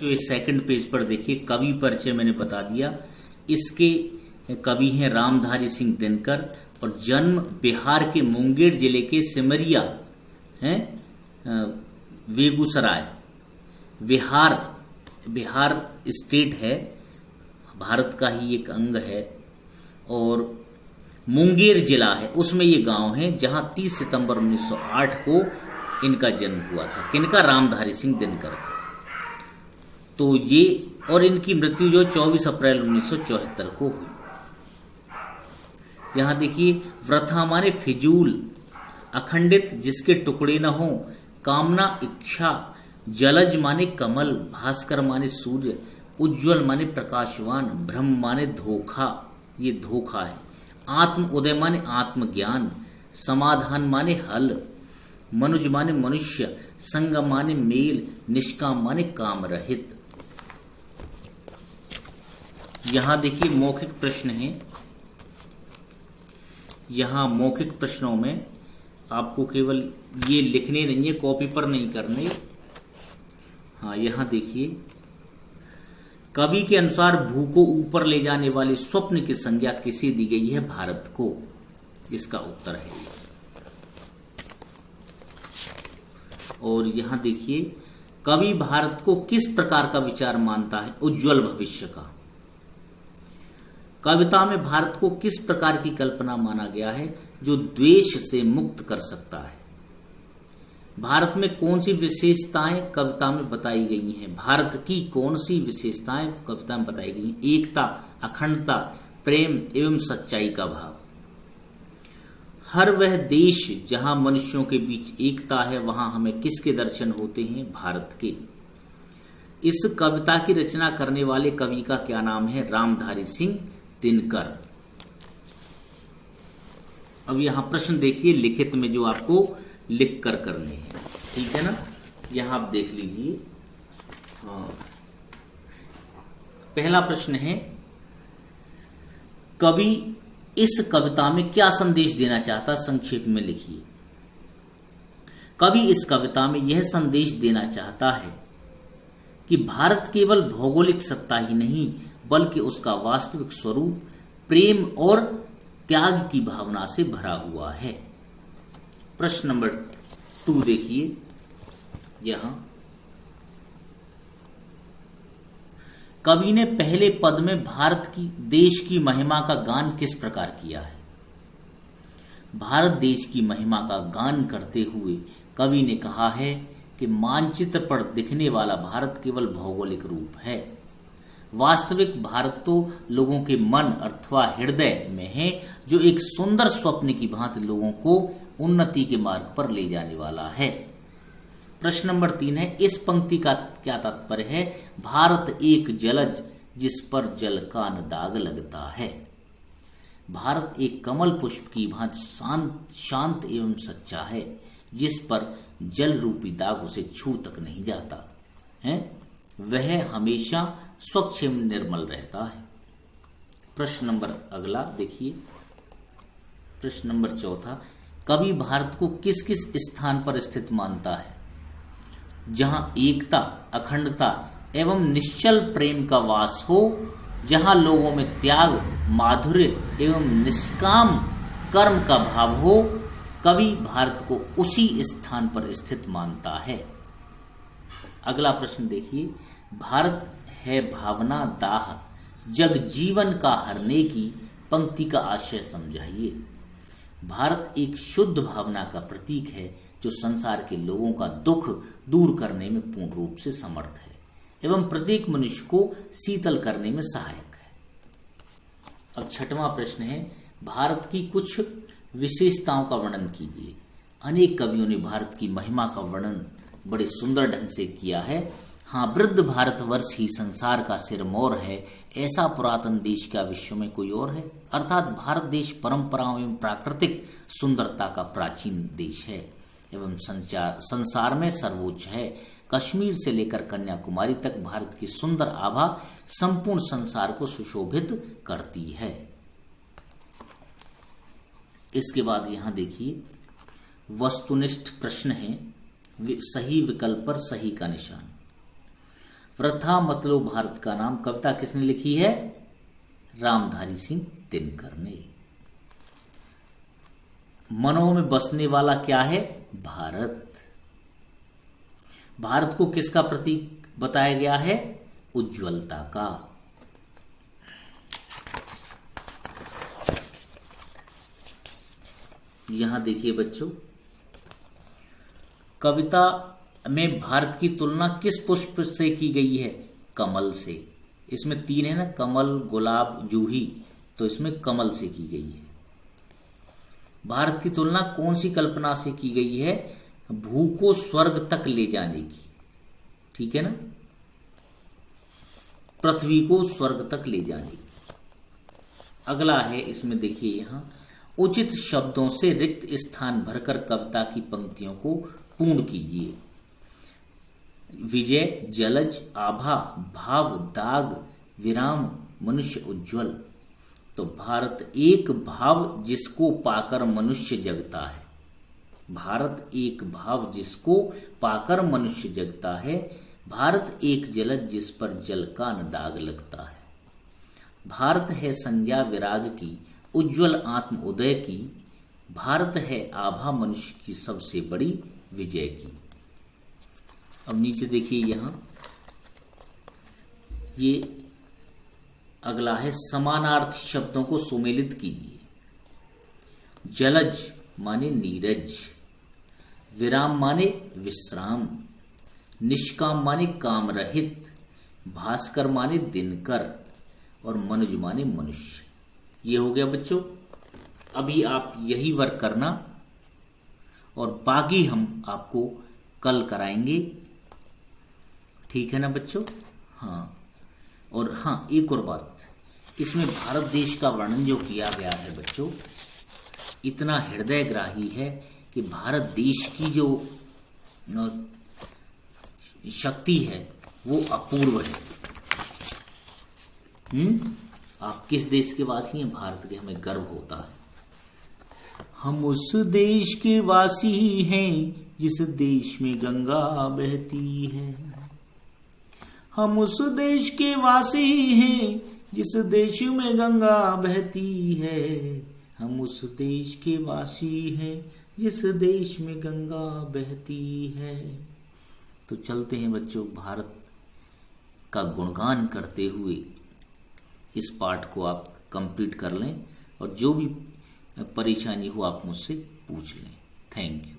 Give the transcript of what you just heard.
जो इस second page पर देखिए, कवि परिचय मैंने बता दिया। इसके कवि हैं रामधारी सिंह दिनकर और जन्म बिहार के मुंगेर जिले के सिमरिया हैं, बेगूसराय, बिहार स्टेट है, भारत का ही एक अंग है। और मुंगेर जिला है, उसमें ये गांव है जहां 30 सितंबर 1908 को इनका जन्म हुआ था। किनका? रामधारी सिंह दिनकर का। तो ये, और इनकी मृत्यु जो 24 अप्रैल 1974 को हुई। यहां देखिए, वृथा माने फिजूल, अखंडित जिसके टुकड़े न हो, कामना इच्छा, जलज माने कमल, भास्कर माने सूर्य, उज्जवल माने प्रकाशवान, ब्रह्म माने धोखा, ये धोखा है, आत्म उदय माने आत्मज्ञान, समाधान माने हल, मनुज माने मनुष्य, संग माने मेल, निष्काम माने काम रहित। यहां देखिए मौखिक प्रश्न है। यहां मौखिक प्रश्नों में आपको केवल ये लिखने नहीं है, कॉपी पर नहीं करने। हाँ, यहां देखिए, कवि के अनुसार भू को ऊपर ले जाने वाले स्वप्न की संज्ञा किसे दी गई है? भारत को। इसका उत्तर है। और यहां देखिए, कवि भारत को किस प्रकार का विचार मानता है? उज्जवल भविष्य का। कविता में भारत को किस प्रकार की कल्पना माना गया है? जो द्वेष से मुक्त कर सकता है। भारत में कौन सी विशेषताएं कविता में बताई गई हैं? भारत की कौन सी विशेषताएं कविता में बताई गई हैं? एकता, अखंडता, प्रेम एवं सच्चाई का भाव। हर वह देश जहां मनुष्यों के बीच एकता है, वहां हमें किसके दर्शन होते हैं? भारत के। इस कविता की रचना करने वाले कवि का क्या नाम है? रामधारी सिंह दिनकर। अब यहां प्रश्न देखिए, लिखित में जो आपको लिख कर करने हैं, ठीक है ना। यहां आप देख लीजिए। हाँ, पहला प्रश्न है, कवि इस कविता में क्या संदेश देना चाहता? संक्षेप में लिखिए। कवि इस कविता में यह संदेश देना चाहता है कि भारत केवल भौगोलिक सत्ता ही नहीं, बल्कि उसका वास्तविक स्वरूप प्रेम और त्याग की भावना से भरा हुआ है। प्रश्न नंबर 2 देखिए। यहां कवि ने पहले पद में भारत की देश की महिमा का गान किस प्रकार किया है? भारत देश की महिमा का गान करते हुए कवि ने कहा है कि मानचित्र पर दिखने वाला भारत केवल भौगोलिक रूप है। वास्तविक भारत तो लोगों के मन अथवा हृदय में है, जो एक सुंदर स्वप्न की भांति लोगों को उन्नति के मार्ग पर ले जाने वाला है। प्रश्न नंबर 3 है, इस पंक्ति का क्या तात्पर्य है? भारत एक जलज जिस पर जल का न दाग लगता है। भारत एक कमल पुष्प की भांति शांत एवं सच्चा है, जिस पर जल रूपी दाग उसे छू तक नहीं जाता है। वह हमेशा स्वच्छ एवं निर्मल रहता है। प्रश्न नंबर अगला देखिए। प्रश्न नंबर 4, कवि भारत को किस किस स्थान पर स्थित मानता है? जहां एकता, अखंडता एवं निश्चल प्रेम का वास हो, जहां लोगों में त्याग, माधुर्य एवं निष्काम कर्म का भाव हो, कवि भारत को उसी स्थान पर स्थित मानता है। अगला प्रश्न देखिए। भारत है भावना दाह, जग जीवन का हरने की पंक्ति का आशय समझाइए। भारत एक शुद्ध भावना का प्रतीक है, जो संसार के लोगों का दुख दूर करने में पूर्ण रूप से समर्थ है एवं प्रत्येक मनुष्य को शीतल करने में सहायक है। अब 6वां प्रश्न है, भारत की कुछ विशेषताओं का वर्णन कीजिए। अनेक कवियों ने भारत की महिमा का वर्णन बड़े सुंदर ढंग से किया है। हाँ, वृद्ध भारतवर्ष ही संसार का सिरमौर है, ऐसा पुरातन देश क्या विश्व में कोई और है? अर्थात भारत देश परंपराओं एवं प्राकृतिक सुंदरता का प्राचीन देश है एवं संसार में सर्वोच्च है। कश्मीर से लेकर कन्याकुमारी तक भारत की सुंदर आभा संपूर्ण संसार को सुशोभित करती है। इसके बाद यहां देखिए, वस्तुनिष्ठ प्रश्न है, सही विकल्प पर सही का निशान। वृथा मत लो भारत का नाम कविता किसने लिखी है? रामधारी सिंह दिनकर ने। मनों में बसने वाला क्या है? भारत। भारत को किसका प्रतीक बताया गया है? उज्ज्वलता का। यहां देखिए बच्चों, कविता में भारत की तुलना किस पुष्प से की गई है? कमल से। इसमें 3 है ना, कमल, गुलाब, जूही, तो इसमें कमल से की गई है। भारत की तुलना कौन सी कल्पना से की गई है? भू को स्वर्ग तक ले जाने की, ठीक है ना, पृथ्वी को स्वर्ग तक ले जाने की। अगला है, इसमें देखिए यहां, उचित शब्दों से रिक्त स्थान भरकर कविता की पंक्तियों को पूर्ण कीजिए। विजय, जलज, आभा, भाव, दाग, विराम, मनुष्य, उज्ज्वल। तो भारत एक भाव जिसको पाकर मनुष्य जगता है। भारत एक भाव जिसको पाकर मनुष्य जगता है। भारत एक जलज जिस पर जल का न दाग लगता है। भारत है संज्ञा विराग की, उज्ज्वल आत्म उदय की। भारत है आभा मनुष्य की सबसे बड़ी विजय की। अब नीचे देखिए यहां, ये अगला है, समानार्थी शब्दों को सुमेलित कीजिए। जलज माने नीरज, विराम माने विश्राम, निष्काम माने काम रहित, भास्कर माने दिनकर, और मनुज माने मनुष्य। ये हो गया बच्चों। अभी आप यही वर्क करना और बाकी हम आपको कल कराएंगे, ठीक है ना बच्चों? हाँ, और हाँ एक और बात, इसमें भारत देश का वर्णन जो किया गया है बच्चों, इतना हृदयग्राही है कि भारत देश की जो शक्ति है वो अपूर्व है। आप किस देश के वासी हैं? भारत के। हमें गर्व होता है। हम उस देश के वासी हैं जिस देश में गंगा बहती है। हम उस देश के वासी हैं जिस देश में गंगा बहती है। हम उस देश के वासी हैं जिस देश में गंगा बहती है। तो चलते हैं बच्चों, भारत का गुणगान करते हुए इस पाठ को आप कंप्लीट कर लें, और जो भी परेशानी हो आप मुझसे पूछ लें। Thank you.